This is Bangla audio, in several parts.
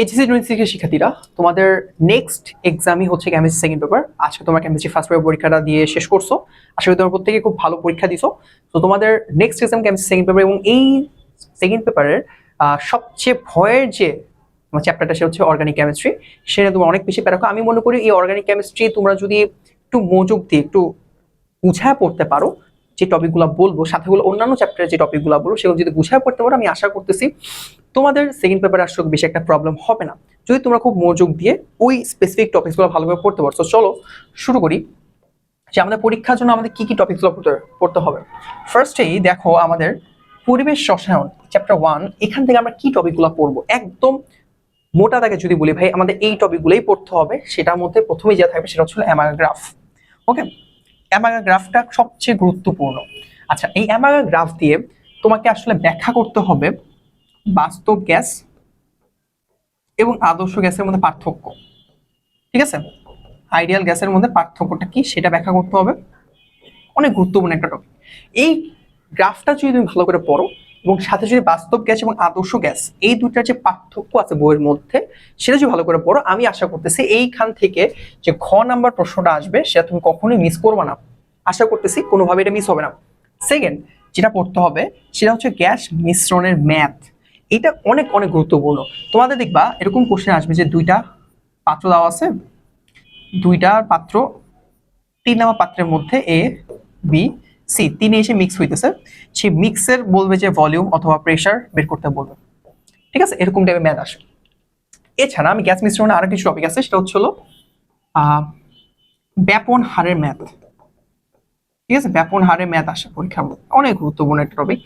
এইচএসসি 26 এর শিক্ষার্থীরা, তোমাদের নেক্সট এক্সামই হচ্ছে কেমিস্ট্রি সেকেন্ড পেপার। আজকে তোমরা কেমিস্ট্রি ফার্স্ট পেপার পরীক্ষাটা দিয়ে শেষ করছো। আশা করি তোমরা প্রত্যেকে খুব ভালো পরীক্ষা দিছো। তো তোমাদের next exam chemistry second paper, এবং এই সেকেন্ড পেপারের সবচেয়ে ভয়ের যে চ্যাপ্টারটা সে হচ্ছে অর্গানিক কেমিস্ট্রি। সেটা তোমরা অনেক বেশি প্যারা। আমি মনে করি এই অর্গানিক কেমিস্ট্রি তোমরা যদি একটু মনোযোগ দিয়ে একটু বুঝায় পড়তে পারো, যে টপিকগুলো বলবো সাথে অন্যান্য চ্যাপ্টারের যে টপিকগুলো বলবো সেগুলো যদি বুঝায় পড়তে পারো, আমি আশা করতেছি তোমাদের সেকেন্ড পেপারে আসলে বেশি একটা প্রবলেম হবে না, যদি তোমরা খুব মনোযোগ দিয়ে ওই স্পেসিফিক টপিকসগুলো ভালোভাবে পড়তে পারছো। চলো শুরু করি যে আমাদের পরীক্ষার জন্য আমাদের কি কি টপিকগুলো পড়তে হবে। ফার্স্টেই দেখো আমাদের পরিবেশ রসায়ন চ্যাপ্টার 1, এখান থেকে আমরা কি টপিকগুলো পড়বো একদম মোটা দাগে যদি বলি ভাই আমাদের এই টপিকগুলোই পড়তে হবে। সেটার মধ্যে প্রথমেই যা থাকবে সেটা হচ্ছে অ্যামাগা গ্রাফ। ওকে, অ্যামাগা গ্রাফটা সবচেয়ে গুরুত্বপূর্ণ। আচ্ছা, এই অ্যামাগা গ্রাফ দিয়ে তোমাকে আসলে ব্যাখ্যা করতে হবে বাস্তব গ্যাস এবং আদর্শ গ্যাসের মধ্যে পার্থক্য। ঠিক আছে, আইডিয়াল গ্যাসের মধ্যে পার্থক্যটা কি সেটা ব্যাখ্যা করতে হবে। অনেক গুরুত্বপূর্ণ একটা টপিক। এই গ্রাফটা যদি তুমি ভালো করে পড়ো এবং সাথে যদি বাস্তব গ্যাস এবং আদর্শ গ্যাস এই দুইটার যে পার্থক্য আছে বইয়ের মধ্যে সেটা যদি ভালো করে পড়ো, আমি আশা করতেছি এইখান থেকে যে ঘ নাম্বার প্রশ্নটা আসবে সেটা তুমি কখনোই মিস করবে না। আশা করতেছি কোনোভাবে এটা মিস হবে না। সেকেন্ড যেটা পড়তে হবে সেটা হচ্ছে গ্যাস মিশ্রণের ম্যাথ। এটা অনেক অনেক গুরুত্বপূর্ণ। তোমাদের দেখবা এরকম কোশ্চেন আসবে যে দুইটা পাত্র দেওয়া আছে, দুইটা পাত্র, 3 নাম্বার পাত্রের মধ্যে এ বি সি তিনে এসে মিক্স হইতেছে, সেই মিক্সের বলবে যে ভলিউম অথবা প্রেসার বের করতে বলবে। ঠিক আছে, এরকম টাইপের ম্যাথ আসে। এছাড়া আমি গ্যাস মিশ্রণে আরো কিছু টপিক আছে, সেটা হচ্ছে হলো ব্যাপন হারের ম্যাথ। ঠিক আছে, ব্যাপন হারের ম্যাথ আসে পরীক্ষার মধ্যে, অনেক গুরুত্বপূর্ণ একটা টপিক।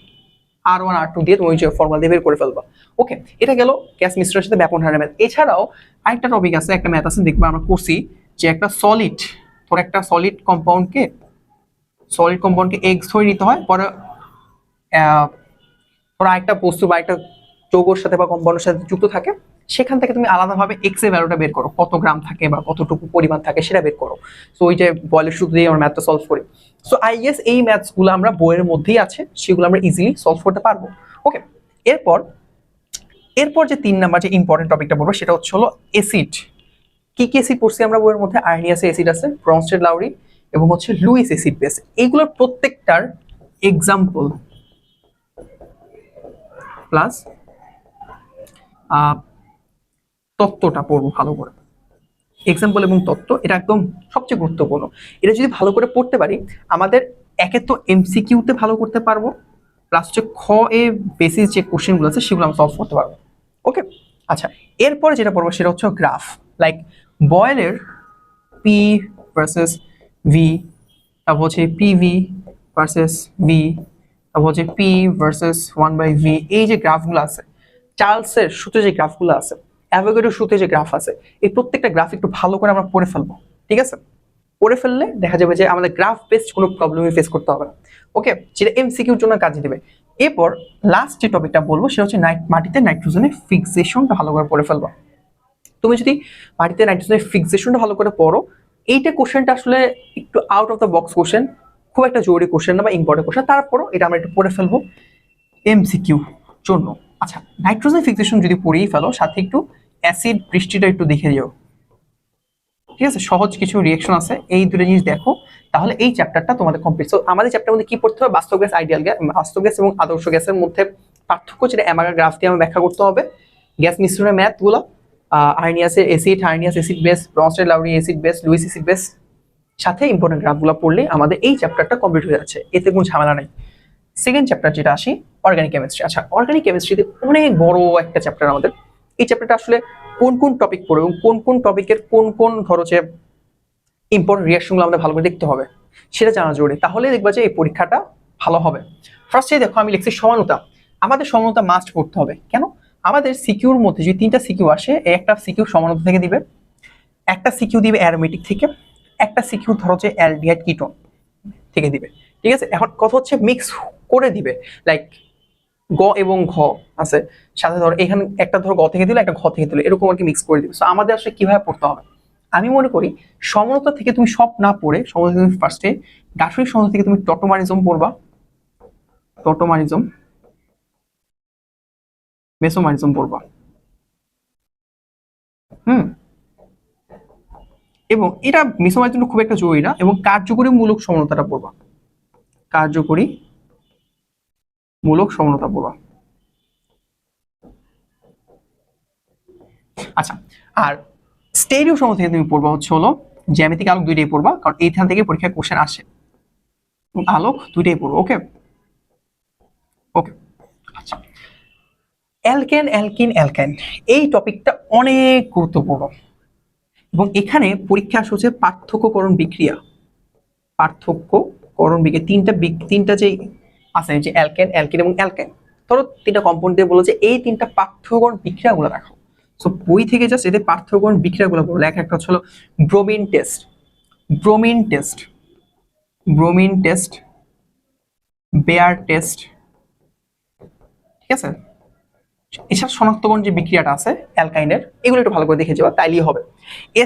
R1 R2 দিয়ে তুমি যে ফর্মুলা দিয়ে বের করে ফেলবা। ওকে, এটা গেল গ্যাস মিশ্রণের সাথে ব্যাপন হারের ম্যাথ। এছাড়াও আরেকটা টপিক আছে, একটা ম্যাথ আছে দেখবা আমরা করছি, যে একটা সলিড, তোর একটা সলিড কম্পাউন্ডকে এক্স ধরে নিতে হয়, পরে ওরা একটা বস্তু বা একটা যৌগের সাথে বা কম্পাউন্ডের সাথে যুক্ত থাকে, সেখান থেকে তুমি আলাদাভাবে এক্স এর ভ্যালুটা বের করো, কত গ্রাম থাকে বা কতটুকু পরিমাণ থাকে সেটা বের করো। সো ওই যে বয়লের সূত্র দিয়ে আমরা ম্যাথটা সলভ করি। সো আই গেস এই ম্যাথসগুলো আমরা বইয়ের মধ্যেই আছে, সেগুলো আমরা ইজিলি সলভ করতে পারবো। ওকে, এরপর যে 3 নাম্বার যে ইম্পর্টেন্ট টপিকটা বলবো সেটা হচ্ছে হলো অ্যাসিড। কি কি অ্যাসিড পড়ছি আমরা বইয়ের মধ্যে? আর্নিয়াস অ্যাসিড আছে, ব্রনস্টেড লাউরি এবং হচ্ছে লুইস অ্যাসিড বেস। এইগুলোর প্রত্যেকটার এক্সাম্পল প্লাস তত্ত্বটা পড়বো ভালো করে। এক্সাম্পল এবং তত্ত্ব এটা একদম সবচেয়ে গুরুত্বপূর্ণ। এটা যদি ভালো করে পড়তে পারি আমাদের একে তো এমসিকিউতে ভালো করতে পারবো, প্লাস হচ্ছে খ এ বেসিস যে কোশ্চেনগুলো আছে সেগুলো আমরা সলভ করতে পারবো। ওকে, আচ্ছা, এরপরে যেটা পড়বো সেটা হচ্ছে গ্রাফ, লাইক বয়েলের পি ভার্সেস ভি, তারপর হচ্ছে পিভি ভার্সেস ভি, তারপর হচ্ছে পি ভার্সেস 1/v। এই যে গ্রাফগুলো আছে, চার্লসের সূত্রে যে গ্রাফগুলো আছে, অ্যাভোগাড্রোর সূত্রে যে গ্রাফ আছে, এই প্রত্যেকটা গ্রাফ একটু ভালো করে আমরা পড়ে ফেলবো। ঠিক আছে, পড়ে ফেললে দেখা যাবে যে আমাদের গ্রাফ বেসড কোনো প্রবলেমই ফেস করতে হবে না। ওকে, যেটা এমসিকিউর জন্য কাজে দিবে। এরপর লাস্ট যে টপিকটা বলবো সেটা হচ্ছে মাটিতে নাইট্রোজেনের ফিক্সেশনটা ভালো করে পড়ে ফেলবো। তুমি যদি মাটিতে নাইট্রোজেনের ফিক্সেশনটা ভালো করে পড়ো, এইটা কোশ্চেনটা আসলে একটু out of the box question, খুব একটা জরুরি কোশ্চেন না বা ইম্পর্টেন্ট কোশ্চেন, তারপরও এটা আমরা একটু পড়ে ফেলবো এমসিকিউ জন্য। আচ্ছা, নাইট্রোজেন ফিক্সেশন যদি পড়েই ফেলো, সাথে একটু অ্যাসিড বৃষ্টিটা একটু দেখে দিও। ঠিক আছে, সহজ কিছু রিয়েকশন আছে, এই দুটো জিনিস দেখো, তাহলে এই চ্যাপ্টারটা তোমাদের কমপ্লিট। সো আমাদের চ্যাপ্টারের মধ্যে কি পড়তে হবে? বাস্তব গ্যাস, আইডিয়াল গ্যাস, বাস্তব গ্যাস এবং আদর্শ গ্যাসের মধ্যে পার্থক্য, যেটা অ্যামাগা গ্রাফ দিয়ে আমরা ব্যাখ্যা করতে হবে। গ্যাস মিশ্রণের ম্যাথগুলো, আর্নিয়াসের acid, Arrhenius acid base, Bronsted Lowry acid base, Lewis acid base, সাথে ইম্পর্টেন্ট গ্রাফগুলো পড়লে আমাদের এই চ্যাপ্টারটা কমপ্লিট হয়ে যাচ্ছে, এতে কোনো ঝামেলা নেই। সেকেন্ড চ্যাপ্টার যেটা আসি, অর্গানিক কেমিস্ট্রি। আচ্ছা, অর্গানিক কেমিস্ট্রিতে অনেক বড় একটা চ্যাপ্টার আমাদের। এই চ্যাপ্টারটা আসলে কোন কোন টপিক পড়বে এবং কোন কোন টপিকের কোন কোন ধরো যে ইম্পর্টেন্ট রিয়াকশনগুলো আমাদের ভালো করে দেখতে হবে সেটা জানা জরুরি, তাহলে দেখবা যে এই পরীক্ষাটা ভালো হবে। ফার্স্টে দেখো আমি লিখছি সমানতা। আমাদের সমানতা মাস্ট পড়তে হবে। কেন? আমাদের সিকিউর মধ্যে যদি 3টা সিকিউ আসে, একটা সিকিউ সমানতা থেকে দিবে, একটা সিকিউ দিবে অ্যারোমেটিক থেকে, একটা সিকিউ ধরো যে অ্যালডিহাইড কিটোন থেকে দিবে। ঠিক আছে, এখন কথা হচ্ছে মিক্স করে দিবে, লাইক গ এবং ঘ আছে, সাথে ধরো এখানে একটা ধরো গ থেকে দিলে, একটা ঘ থেকে দিলে, এরকম আর কি মিক্স করে দিবে। সো আমাদের আসলে কিভাবে পড়তে হবে? আমি মনে করি সমতা থেকে তুমি সব না পড়ে, সমতা তুমি ফার্স্টে গাঠনিক সমতা থেকে তুমি টটোমারিজম পড়বা, টটোমারিজম, মেসোমারিজম পড়বা। হুম, এবং এটা মিসমার্কের জন্য খুব একটা জরুরি না। এবং কার্যকরী মূলক সমানতাটা পড়বা, কার্যকরী মূলক সমানতা পড়বা। আচ্ছা, আর স্টেরিও সমানতা থেকে তুমি পড়বা হচ্ছে হলো জ্যামিতিক আলোক দুইটাই পড়বা, কারণ এইখান থেকে পরীক্ষায় কোশ্চেন আসে, আলোক দুইটাই পড়বো। ওকে ওকে। আচ্ছা, অ্যালকেন অ্যালকিন অ্যালকাইন, এই টপিকটা অনেক গুরুত্বপূর্ণ এবং এখানে পরীক্ষা আসে হচ্ছে পার্থক্যকরণ বিক্রিয়া, পার্থক্যকরণ বিক্রিয়া তিনটা যে আছে, যে অ্যালকেন অ্যালকিন এবং অ্যালকাইন, ধরো তিনটা কম্পাউন্ড দিয়ে বলো যে এই তিনটা পার্থক্যকরণ বিক্রিয়াগুলো রাখো। সো বই থেকে জাস্ট এদের পার্থক্যকরণ বিক্রিয়াগুলো বলো। একটা হচ্ছে হলো bromine test, bromine test, bromine test, bear test, ঠিক আছে। এছাড়া শনাক্তকরণ যে বিক্রিয়াটা আছে অ্যালকাইনের, এগুলো একটু ভালো করে দেখে যাওয়া, তাইলেই হবে।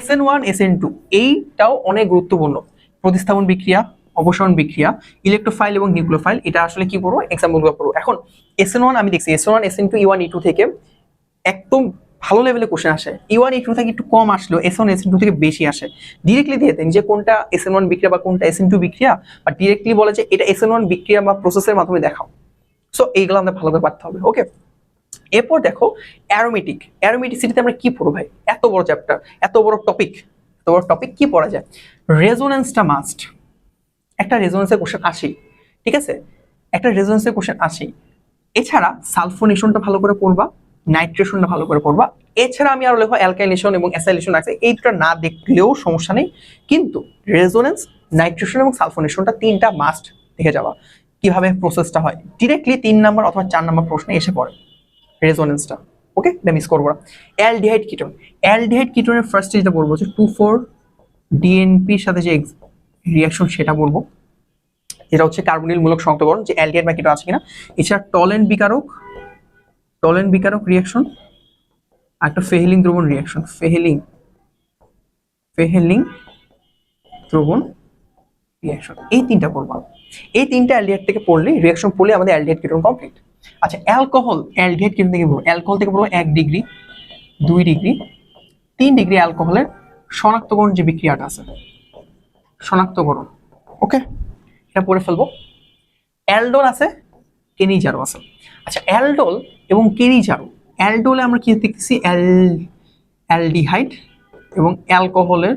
SN1 SN2 এইটাও অনেক গুরুত্বপূর্ণ, প্রতিস্থাপন বিক্রিয়া, অপসারণ বিক্রিয়া, ইলেকট্রোফাইল এবং নিউক্লিওফাইল, এটা আসলে কি পড়বো, এক্সাম্পলগুলো পড়বো। এখন SN1 আমি দেখছি SN1 SN2 E1 E2 থেকে একদম ভালো লেভেলে কোশ্চেন আসে, E1 E2 থেকে একটু কম আসলেও S1 SN2 থেকে বেশি আসে। ডিরেক্টলি দিয়ে দেন যে কোনটা SN1 বিক্রিয়া বা কোনটা SN2 বিক্রিয়া, বা ডিরেক্টলি বলে যে এটা SN1 বিক্রিয়া বা প্রসেসের মাধ্যমে দেখাও। সো এইগুলো আমাদের ভালো করে পারতে হবে। ওকে, এরপর দেখো অ্যারোমেটিক, অ্যারোমেটিসিটিতে আমরা কি পড়বো ভাই, এত বড় চ্যাপ্টার, এত বড় টপিক, এত বড় টপিক কি পড়া যায়। রেজোনেন্সটা মাস্ট, একটা রেজোনেন্সের কোশ্চেন আসে, ঠিক আছে, একটা রেজোনেন্সের কোশ্চেন আসে। এছাড়া সালফোনেশনটা ভালো করে পড়বা, নাইট্রেশনটা ভালো করে পড়বা। এছাড়া আমি আরো লেখো অ্যালকাইলেশন এবং অ্যাসাইলেশন আছে, এই দুটো না দেখলেও সমস্যা নেই, কিন্তু রেজোনেন্স, নাইট্রেশন এবং সালফোনেশনটা তিনটা মাস্ট দেখে যাওয়া। কিভাবে প্রসেসটা হয় ডিরেক্টলি 3 নাম্বার অথবা 4 নাম্বার প্রশ্নে এসে পড়ে রেজোনেন্সটা। ওকে, এটা মিস করবো না। অ্যালডিহাইড কিটোন, অ্যালডিহাইড কিটোনের ফার্স্ট যেটা বলবো যে 2,4 ডিএনপির সাথে যে রিয়াকশন সেটা বলবো, যেটা হচ্ছে কার্বনিল মূলক শনাক্তকরণ যে অ্যালডিহাইড বা কিটো আছে কিনা। এছাড়া টলেন্ট বিকারক, টলেন্ট বিকারক রিয়াকশন, আর একটা ফেহেলিং দ্রবণ রিয়াকশন, ফেহেলিং, ফেহেলিং দ্রবণ রিয়াকশন, এই তিনটা পড়বা। এই তিনটা অ্যালডিহাইড থেকে পড়লে, রিয়াকশন পড়লে আমাদের অ্যালডিহাইড কিটোন কমপ্লিট। আচ্ছা, অ্যালকোহল, অ্যালডিহাইড কিটোন থেকে পড়বো, অ্যালকোহল থেকে পড়বো 1 ডিগ্রি, 2 ডিগ্রি, 3 ডিগ্রি অ্যালকোহলের শনাক্তকরণ যে বিক্রিয়াটা আছে, শনাক্তকরণ। ওকে, এটা পড়ে ফেলবো। অ্যালডোল আছে, কেনিজারো আছে। আচ্ছা, অ্যালডোল এবং কেনিজারো, অ্যালডোলে আমরা কি দেখতেছি, অ্যালডিহাইড এবং অ্যালকোহলের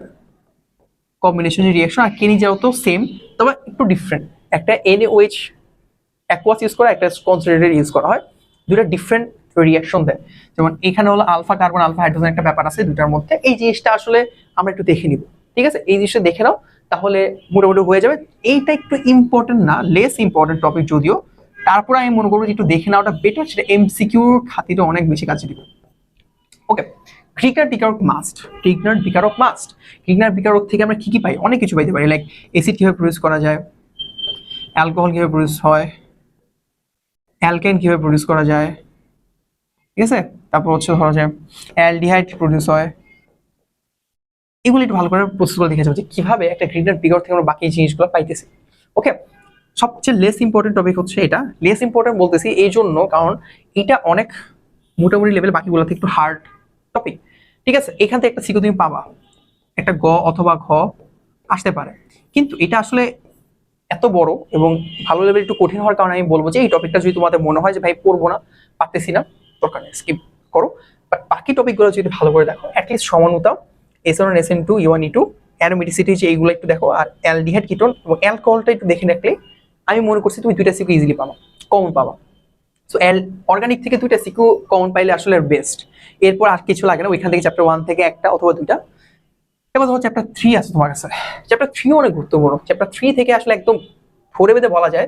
কম্বিনেশন রিয়াকশন, আর কেনিজারো তো সেম, তবে একটু ডিফারেন্ট, একটা NaOH অ্যাকোয়াস ইউজ করা, একটা কনসেন্ট্রেটেড ইউজ করা হয়, দুটো ডিফারেন্ট রিয়াকশন দেয়। যেমন এখানে হলো আলফা কার্বন আলফা হাইড্রোজেন একটা ব্যাপার আছে দুটার মধ্যে, এই জিনিসটা আসলে আমরা একটু দেখে নিব, ঠিক আছে, এই জিনিসটা দেখে নাও, তাহলে মোটামুটি হয়ে যাবে। এইটা একটু ইম্পর্টেন্ট না, লেস ইম্পর্টেন্ট টপিক যদিও, তারপর আমি মনে করবো যে একটু দেখে নেওয়াটা বেটার, সেটা MCQর খাতিরে অনেক বেশি কাজে দিবে। ওকে, গ্রিগনার বিকারক মাস্ট, গ্রিগনার বিকারক মাস্ট। গ্রিগনার বিকারক থেকে আমরা কি কি পাই, অনেক কিছু পাইতে পারি, লাইক অ্যাসিড কিভাবে প্রডিউস করা যায়, অ্যালকোহল কিভাবে প্রডিউস হয়, অ্যালকেন কিভাবে প্রডিউস করা যায়, ঠিক আছে, তারপর হচ্ছে ধরা যায় অ্যালডিহাইড প্রডিউস হয়, এগুলো একটু ভালো করে প্রসেসগুলো দেখে যাবে যে কিভাবে একটা গ্রিগনার বিকারক থেকে আমরা বাকি জিনিসগুলো পাইতেছি। ওকে, সবচেয়ে লেস ইম্পর্টেন্ট টপিক হচ্ছে এটা, লেস ইম্পর্টেন্ট বলতেছি এই জন্য কারণ এটা অনেক মোটামুটি লেভেল, বাকিগুলো থেকে একটু হার্ড টপিক, ঠিক আছে। এখান থেকে একটা সিকিউ তুমি পাবা, একটা গ অথবা ঘ আসতে পারে, কিন্তু এটা আসলে এত বড় এবং ভালো লেভেল একটু কঠিন হওয়ার কারণে আমি বলবো যে এই টপিকটা যদি তোমাদের মনে হয় যে ভাই পড়বো না, পারতেছি না, দরকার নেই, স্কিপ করো। বাট বাকি টপিকগুলো যদি ভালো করে দেখো, at least সমানতা, SN1 SN2 E1 E2, aromaticity যে এইগুলো একটু দেখো, আর অ্যালডিহাইড কিটোন এবং অ্যালকোহলটা একটু দেখে রাখলে আমি মনে করছি তুমি দুইটা সিকিউ ইজিলি পাবা, কমন পাবা। সো অর্গানিক থেকে দুইটা সিকিউ কমন পাইলে আসলে বেস্ট, এরপর আর কিছু লাগে না, ওইখান থেকে চ্যাপ্টার 1 থেকে একটা অথবা দুইটা। এবার ধরো চ্যাপ্টার 3 আছে তোমার কাছে, চ্যাপ্টার 3 অনেক গুরুত্বপূর্ণ। চ্যাপ্টার 3 থেকে আসলে একদম ধরে বেঁধে বলা যায়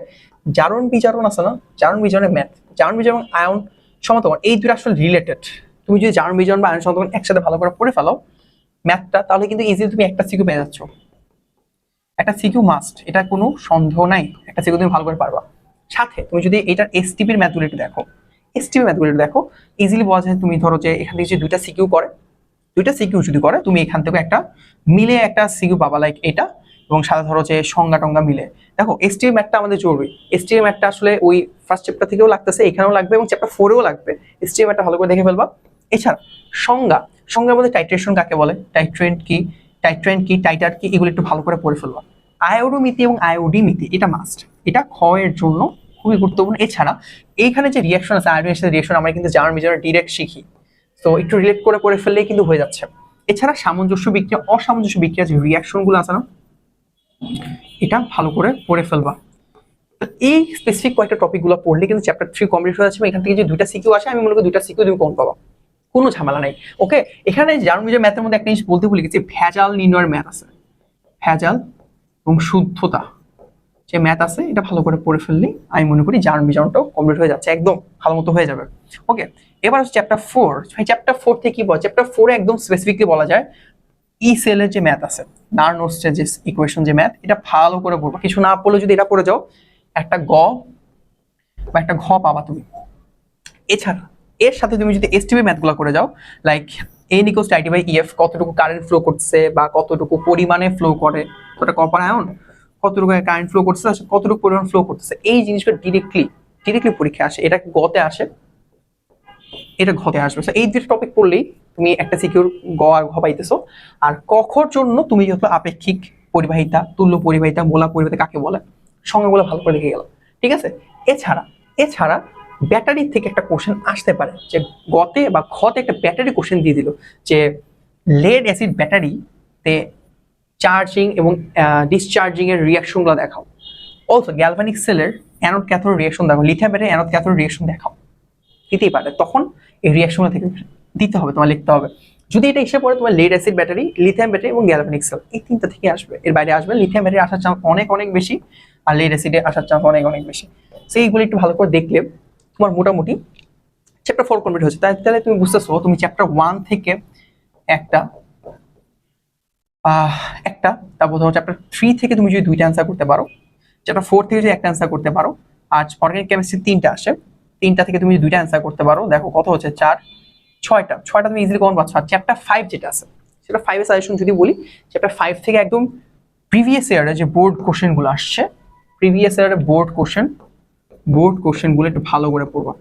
জারণ বিজারণ আছে না, জারণ বিজারণের ম্যাথ, জারণ বিজারণ আয়ন সমতকরণ, এই দুটো আসলে রিলেটেড। তুমি যদি জারণ বিজারণ বা আয়ন সমতকরণ একসাথে ভালো করে পড়ে ফেলো ম্যাথটা, তাহলে কিন্তু ইজিলি তুমি একটা সিকিউ পেয়ে যাচ্ছ। একটা সিকিউ মাস্ট, এটা কোনো সন্দেহ নাই, একটা সিকিউ তুমি ভালো করে পারবা। সাথে তুমি যদি এটার এসটিপির ম্যাথগুলো একটু দেখো, এসটিপি ম্যাথগুলো একটু দেখো, ইজিলি বলা যায় তুমি ধরো যে এখান থেকে যে দুইটা সিকিউ করে, দুইটা সিকিউ যদি করে তুমি এখান থেকে একটা মিলে একটা সিকিউ পাবা, লাইক এটা, এবং সাথে ধরো যে সংজ্ঞা টঙ্গা মিলে। দেখো এসটিএম ম্যাথটা আমাদের জরুরি, এসটিএম ম্যাথটা আসলে ওই ফার্স্ট চ্যাপ্টার থেকেও লাগতেছে, এখানেও লাগবে এবং চ্যাপ্টার 4-এও লাগবে, এসটিএম ম্যাথটা ভালো করে দেখে ফেলবা। এছাড়া সংজ্ঞার মধ্যে টাইট্রেশন কাকে বলে, টাইট্রেন্ট কি, টাইটার কি, এগুলো একটু ভালো করে পড়ে ফেলবা। আয়োডোমিতি এবং আয়োডিমিতি এটা মাস্ট, এটা খ এর জন্য খুবই গুরুত্বপূর্ণ। এছাড়া এইখানে যে রিয়াকশন আছে, আয়োডিনের সাথে রিয়াকশন আমরা কিন্তু জার্মান মেজরে ডিরেক্ট শিখি, তো একটু রিলেট করে পড়ে ফেললেই কিন্তু হয়ে যাচ্ছে। এছাড়া সামঞ্জস্য বিক্রিয়া, অসামঞ্জস্য বিক্রিয়া যে রিয়াকশন গুলো আছে না, এটা ভালো করে পড়ে ফেলবা। এই স্পেসিফিক কয়েকটা টপিক গুলো পড়লে কিন্তু চ্যাপ্টার 3 কমপ্লিট হয়ে যাচ্ছে। এখান থেকে যে 2টা সিকিউ আসে, আমি মনে করি 2টা সিকিউ তুমি কম পাবা, কোনো ঝামেলা নাই। ওকে, এখানে জার্মান মেজর ম্যাথের মধ্যে একটা জিনিস বলতে ভুলে গেছি, ভেজাল নির্ণয়ের ম্যাথ আছে, ভেজাল এবং শুদ্ধতা যে ম্যাথ আছে, এটা ভালো করে পড়ে ফেললেই আমি মনে করি জার্মান মেজরটাও কমপ্লিট হয়ে যাচ্ছে, একদম ভালো মতো হয়ে যাবে। ওকে, এবার হচ্ছে চ্যাপ্টার 4। চ্যাপ্টার 4 থেকে কি বলে, চ্যাপ্টার 4 একদম স্পেসিফিকলি বলা যায় ই সেলের যে ম্যাথ আছে, নার্নোস্টের যে ইকুয়েশন যে ম্যাথ, এটা ভালো করে পড়বা। কিছু না পড়লে যদি এটা পড়ে যাও, একটা গ বা একটা ঘ পাবা তুমি। এছাড়া এর সাথে তুমি যদি এসটিপি ম্যাথগুলো করে যাও, like N equals to IT by F, কতটুকু কারেন্ট ফ্লো করছে বা কতটুকু পরিমাণে ফ্লো করে, ওটা কপার আয়ন কতটুকু কারেন্ট ফ্লো করছে, কতটুকু পরিমাণ ফ্লো করতেছে, এই জিনিসগুলো ডিরেক্টলি পরীক্ষা আসে। এটা গতে আসে, এটা ঘতে আসবে। এই দুটো টপিক পড়লেই তুমি একটা সিকিউর গ আর ঘ পাইতেছো। আর কখর জন্য তুমি যেহেতু আপেক্ষিক পরিবাহিতা, তুল্য পরিবাহিতা, মোলা পরিবাহিতা কাকে বলে, সংজ্ঞাগুলো ভালো করে লিখে গেল, ঠিক আছে। এছাড়া ব্যাটারি থেকে একটা কোশ্চেন আসতে পারে, যে গতে বা খতে একটা ব্যাটারি কোশ্চেন দিয়ে দিল যে লেড অ্যাসিড ব্যাটারিতে চার্জিং এবং ডিসচার্জিং এর রিয়াকশনগুলো দেখাও। অলসো গ্যালভানিক সেলের অ্যানোড ক্যাথোড রিয়াকশন দেখাও, lithium battery anode cathode reaction দেখাও, দিতেই পারে। তখন এই রিয়াকশনগুলো থেকে দিতে হবে, তোমার লিখতে হবে। যদি এটা এসে পড়ে তোমার lead acid battery, lithium battery এবং গ্যালভানিক সেল, এই তিনটা থেকে আসবে। এর বাইরে আসবে লিথিয়াম ব্যাটারি আসার চান্স অনেক বেশি, আর লেড অ্যাসিডে আসার চান্স অনেক বেশি। সেই এইগুলো একটু ভালো করে দেখলে তোমার মোটামুটি চ্যাপ্টার 4 কমপ্লিট হচ্ছে। তাহলে তুমি বুঝতেছো তুমি চ্যাপ্টার 1 থেকে একটা তারপর ধরো চ্যাপ্টার 3 থেকে তুমি যদি 2টা অ্যান্সার করতে পারো, চ্যাপ্টার 4 থেকে যদি একটা অ্যান্সার করতে পারো, আর অর্গানিক কেমিস্ট্রি 3টা আসে, 3টা থেকে তুমি 2টা অ্যান্সার করতে পারো, দেখো কত হচ্ছে 4, 6টা তুমি ইজিলি কমন পাচ্ছ। আর চ্যাপ্টার 5 যেটা আছে, সেটা 5 এর সাজেশন যদি বলি, চ্যাপ্টার 5 থেকে একদম প্রিভিয়াস ইয়ারে যে বোর্ড কোশ্চেন গুলো আসছে, প্রিভিয়াস ইয়ারে বোর্ড কোশ্চেন গুলো একটু ভালো করে পড়বা,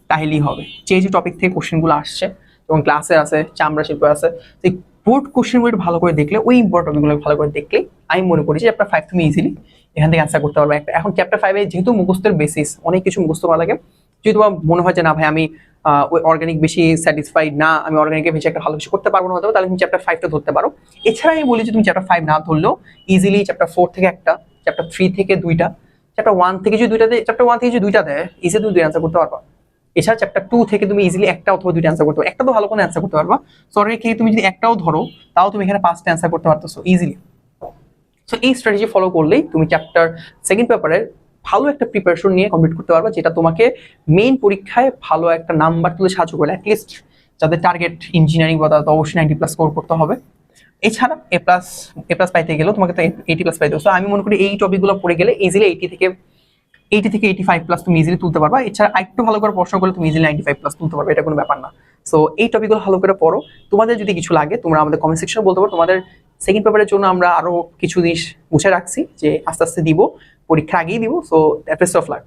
তাহলেই হবে। যে টপিক থেকে কোশ্চেন গুলো আসছে এবং ক্লাসে আছে, চামড়া শিল্প আছে, সেই বোর্ড কোশ্চেন গুলো ভালো করে দেখলে, ওই ইম্পর্টেন্ট টপিকগুলো ভালো করে দেখলে আমি মনে করি যে চ্যাপ্টার 5 তুমি ইজিলি এখান থেকে অ্যান্সার করতে পারবে একটা। এখন চ্যাপ্টার 5 এ যেহেতু মুখস্থের বেসিস, অনেক কিছু মুখস্থ করা লাগে। যদি তোমার মনে হয় যে না ভাই আমি ওই অর্গানিক বেশি স্যাটিসফাইড না, আমি অর্গানিকে বেশি একটা ভালো কিছু করতে পারবো না, তাহলে তুমি চ্যাপ্টার 5টা ধরতে পারো। এছাড়া আমি বলি যে তুমি চ্যাপ্টার 5 না ধরলেও ইজিলি চ্যাপ্টার 4 থেকে একটা, চ্যাপ্টার 3 থেকে 2টা, চ্যাপ্টার 1 থেকে যদি 2টা দেয়, চ্যাপ্টার 1 থেকে যদি 2টা দেয়, ইজিলি তুমি 2 অ্যান্সার করতে পারবা। এছাড়া চ্যাপ্টার 2 থেকে তুমি ইজিলি একটা অথবা 2টা অ্যান্সার করতে পারো, একটা তো ভালো করে অ্যান্সার করতে পারবা। সরি থেকে তুমি যদি একটাও ধরো, তাও তুমি এখানে 5টা অ্যান্সার করতে পারতেছো ইজিলি। সো এই স্ট্র্যাটেজি ফলো করলেই তুমি চ্যাপ্টার 2nd পেপারের ভালো একটা প্রিপারেশন নিয়ে কমপ্লিট করতে পারবা, যেটা তোমাকে মেইন পরীক্ষায় ভালো একটা নাম্বার তুলে সাহায্য করে। অ্যাটলিস্ট যাদের টার্গেট ইঞ্জিনিয়ারিং বা তাদের অবশ্যই 90+ স্কোর করতে হবে। এছাড়া এ প্লাস পাইতে গেলেও তোমাকে তো 80+ পাইতে হবে। সো আমি মনে করি এই টপিকগুলো পড়ে গেলে ইজিলি 80 থেকে 85+ তুমি ইজিলি তুলতে পারবা। এছাড়া আরেকটু ভালো করে পড়াশোনা করলে তুমি ইজিলি 95+ তুলতে পারবে, এটা কোনো ব্যাপার না। সো এই টপিকগুলো ভালো করে পড়ো। তোমাদের যদি কিছু লাগে তোমরা আমাদের কমেন্ট সেকশনে বলতে পারো। তোমাদের 2nd পেপারের জন্য আমরা আরো কিছু জিনিস মুছে রাখছি, যে আস্তে আস্তে দিব, পরীক্ষা আগেই দিব। So best of luck.